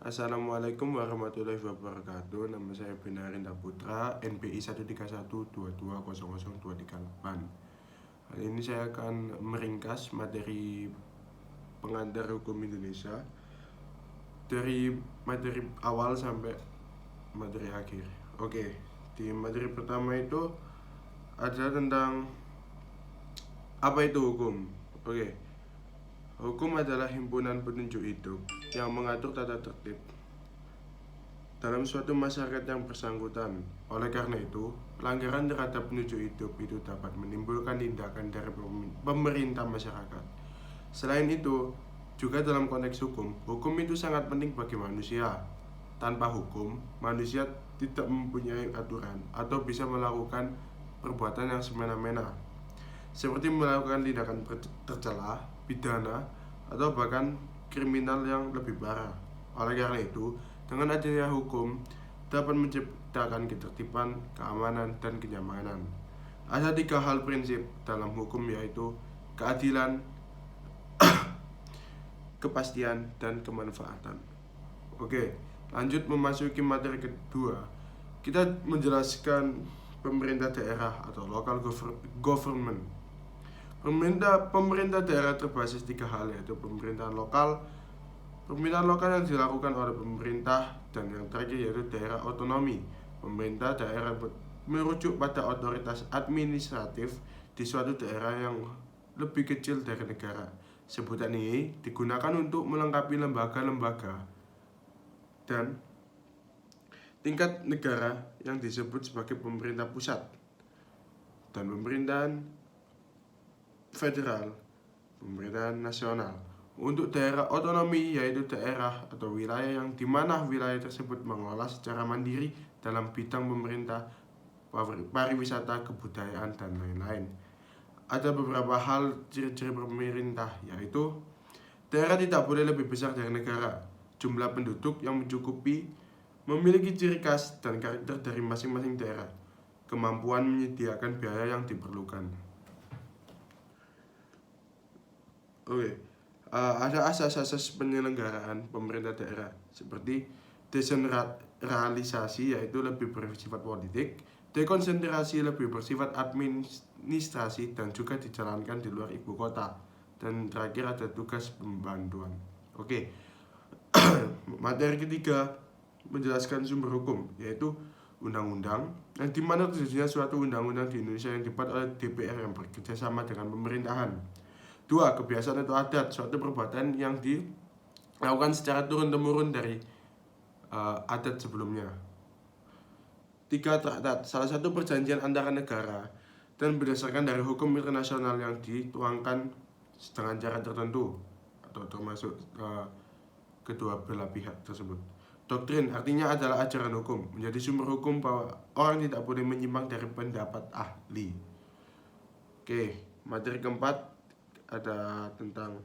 Assalamualaikum warahmatullahi wabarakatuh. Nama saya Benarinda Putra, NPI 13122000238. Hari ini saya akan meringkas materi pengantar hukum Indonesia dari materi awal sampai materi akhir. Oke, di materi pertama itu ada tentang apa itu hukum. Oke, hukum adalah himpunan petunjuk hidup yang mengatur tata tertib dalam suatu masyarakat yang bersangkutan. Oleh karena itu, pelanggaran terhadap petunjuk hidup itu dapat menimbulkan tindakan dari pemerintah masyarakat. Selain itu, juga dalam konteks hukum, hukum itu sangat penting bagi manusia. Tanpa hukum, manusia tidak mempunyai aturan atau bisa melakukan perbuatan yang semena-mena, seperti melakukan tindakan tercela, pidana, atau bahkan kriminal yang lebih parah. Oleh karena itu, dengan adanya hukum dapat menciptakan ketertiban, keamanan, dan kenyamanan. Ada 3 hal prinsip dalam hukum, yaitu keadilan, kepastian, dan kemanfaatan. Oke, lanjut memasuki materi kedua. Kita menjelaskan pemerintah daerah atau local government. Pemerintah daerah terbasis 3 hal, yaitu pemerintahan lokal yang dilakukan oleh pemerintah, dan yang terakhir yaitu daerah otonomi. Pemerintah daerah merujuk pada otoritas administratif di suatu daerah yang lebih kecil dari negara. Sebutan ini digunakan untuk melengkapi lembaga-lembaga dan tingkat negara yang disebut sebagai pemerintah pusat dan pemerintahan federal, pemerintahan nasional. Untuk daerah otonomi, yaitu daerah atau wilayah yang dimana wilayah tersebut mengelola secara mandiri dalam bidang pemerintah, pariwisata, kebudayaan, dan lain-lain. Ada beberapa hal ciri-ciri pemerintah, yaitu daerah tidak boleh lebih besar dari negara. Jumlah penduduk yang mencukupi, memiliki ciri khas dan karakter dari masing-masing daerah, kemampuan menyediakan biaya yang diperlukan. Ada asas-asas penyelenggaraan pemerintah daerah seperti desentralisasi, yaitu lebih bersifat politik, dekonsentrasi lebih bersifat administrasi dan juga dijalankan di luar ibu kota, dan terakhir ada tugas pembantuan. Materi ketiga menjelaskan sumber hukum, yaitu undang-undang, yang dimana terjadinya suatu undang-undang di Indonesia yang dibuat oleh DPR yang bekerja sama dengan pemerintahan. 2. Kebiasaan atau adat, suatu perbuatan yang dilakukan secara turun-temurun dari adat sebelumnya. 3. Traktat, salah satu perjanjian antara negara dan berdasarkan dari hukum internasional yang dituangkan dengan cara tertentu atau termasuk kedua belah pihak tersebut. Doktrin artinya adalah ajaran hukum, menjadi sumber hukum bahwa orang tidak boleh menyimpang dari pendapat ahli. Materi keempat ada tentang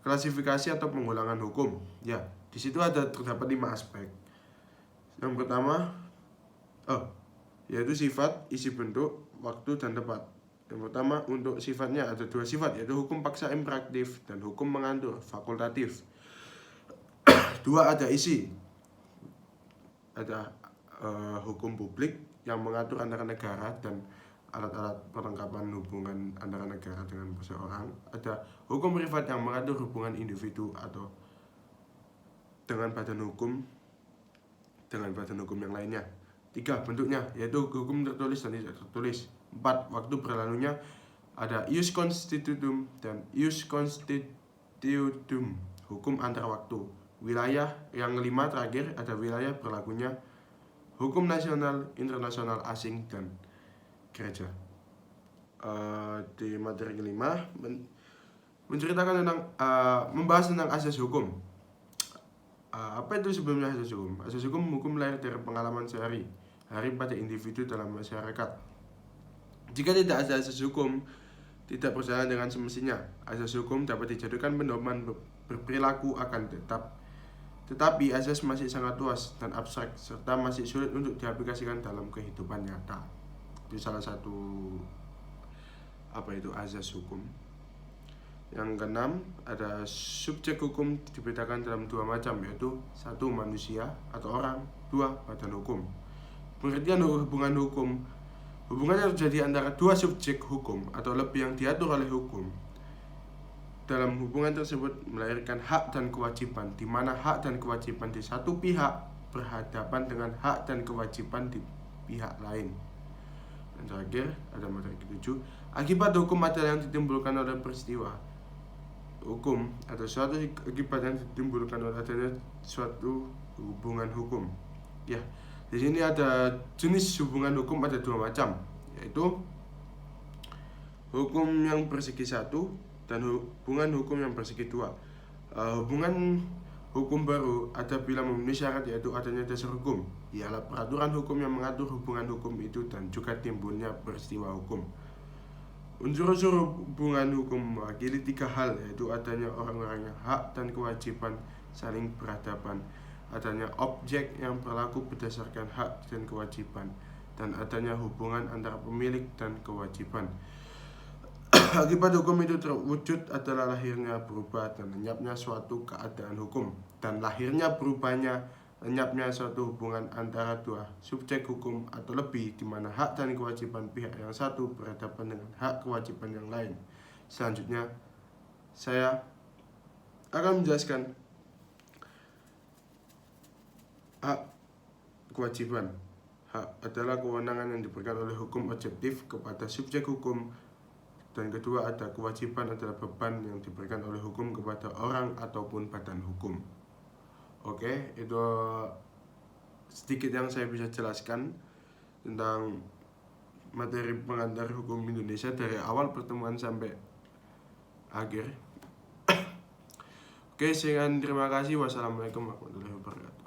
klasifikasi atau pengulangan hukum. Ya, di situ terdapat 5 aspek. Yang pertama, yaitu sifat, isi bentuk, waktu, dan tempat. Yang pertama, untuk sifatnya ada 2 sifat, yaitu hukum paksa imperatif dan hukum mengatur fakultatif. 2. Ada isi, ada hukum publik yang mengatur antara negara dan alat-alat perlengkapan hubungan antara negara dengan seseorang. Ada hukum privat yang mengatur hubungan individu atau dengan badan hukum yang lainnya. 3. Bentuknya, yaitu hukum tertulis dan tidak tertulis. 4. Waktu berlalunya, ada ius constitutum dan ius constitutum, hukum antar waktu. Wilayah, yang kelima terakhir ada wilayah berlakunya hukum nasional, internasional, asing, dan gereja. Di materi kelima menceritakan tentang membahas tentang asas hukum. Apa itu sebelumnya asas hukum? Asas hukum lahir dari pengalaman sehari-hari pada individu dalam masyarakat. Jika tidak ada asas hukum, tidak berjalan dengan semestinya. Asas hukum dapat dijadikan pedoman berperilaku akan tetapi asas masih sangat luas dan abstrak serta masih sulit untuk diaplikasikan dalam kehidupan nyata. Itu salah satu asas hukum. Yang keenam, ada subjek hukum dibedakan dalam dua macam, yaitu satu, manusia atau orang, dua, badan hukum. Pengertian hubungan hukum, hubungan yang terjadi antara dua subjek hukum atau lebih yang diatur oleh hukum. Dalam hubungan tersebut melahirkan hak dan kewajiban, di mana hak dan kewajiban di satu pihak berhadapan dengan hak dan kewajiban di pihak lain. Dan terakhir, ada materi ketujuh, akibat hukum adalah yang ditimbulkan oleh peristiwa. Hukum atau suatu akibat yang ditimbulkan oleh adanya suatu hubungan hukum. Ya, di sini ada jenis hubungan hukum, ada dua macam, yaitu hukum yang bersegi satu dan hubungan hukum yang bersegi dua. Hubungan hukum baru ada bila memenuhi syarat, yaitu adanya dasar hukum, ialah peraturan hukum yang mengatur hubungan hukum itu dan juga timbulnya peristiwa hukum. Unsur-unsur hubungan hukum mewakili tiga hal, yaitu adanya orang-orang yang hak dan kewajiban saling berhadapan, adanya objek yang berlaku berdasarkan hak dan kewajiban, dan adanya hubungan antara pemilik dan kewajiban. Akibat hukum itu terwujud adalah lahirnya, berubah, dan lenyapnya suatu keadaan hukum, dan lahirnya, berubahnya, lenyapnya suatu hubungan antara dua subjek hukum atau lebih, di mana hak dan kewajiban pihak yang satu berhadapan dengan hak kewajiban yang lain. Selanjutnya, saya akan menjelaskan hak kewajiban. Hak adalah kewenangan yang diberikan oleh hukum objektif kepada subjek hukum, dan kedua, ada kewajiban adalah beban yang diberikan oleh hukum kepada orang ataupun badan hukum. Oke, itu sedikit yang saya bisa jelaskan tentang materi pengantar hukum Indonesia dari awal pertemuan sampai akhir. Oke, sekian, terima kasih. Wassalamualaikum warahmatullahi wabarakatuh.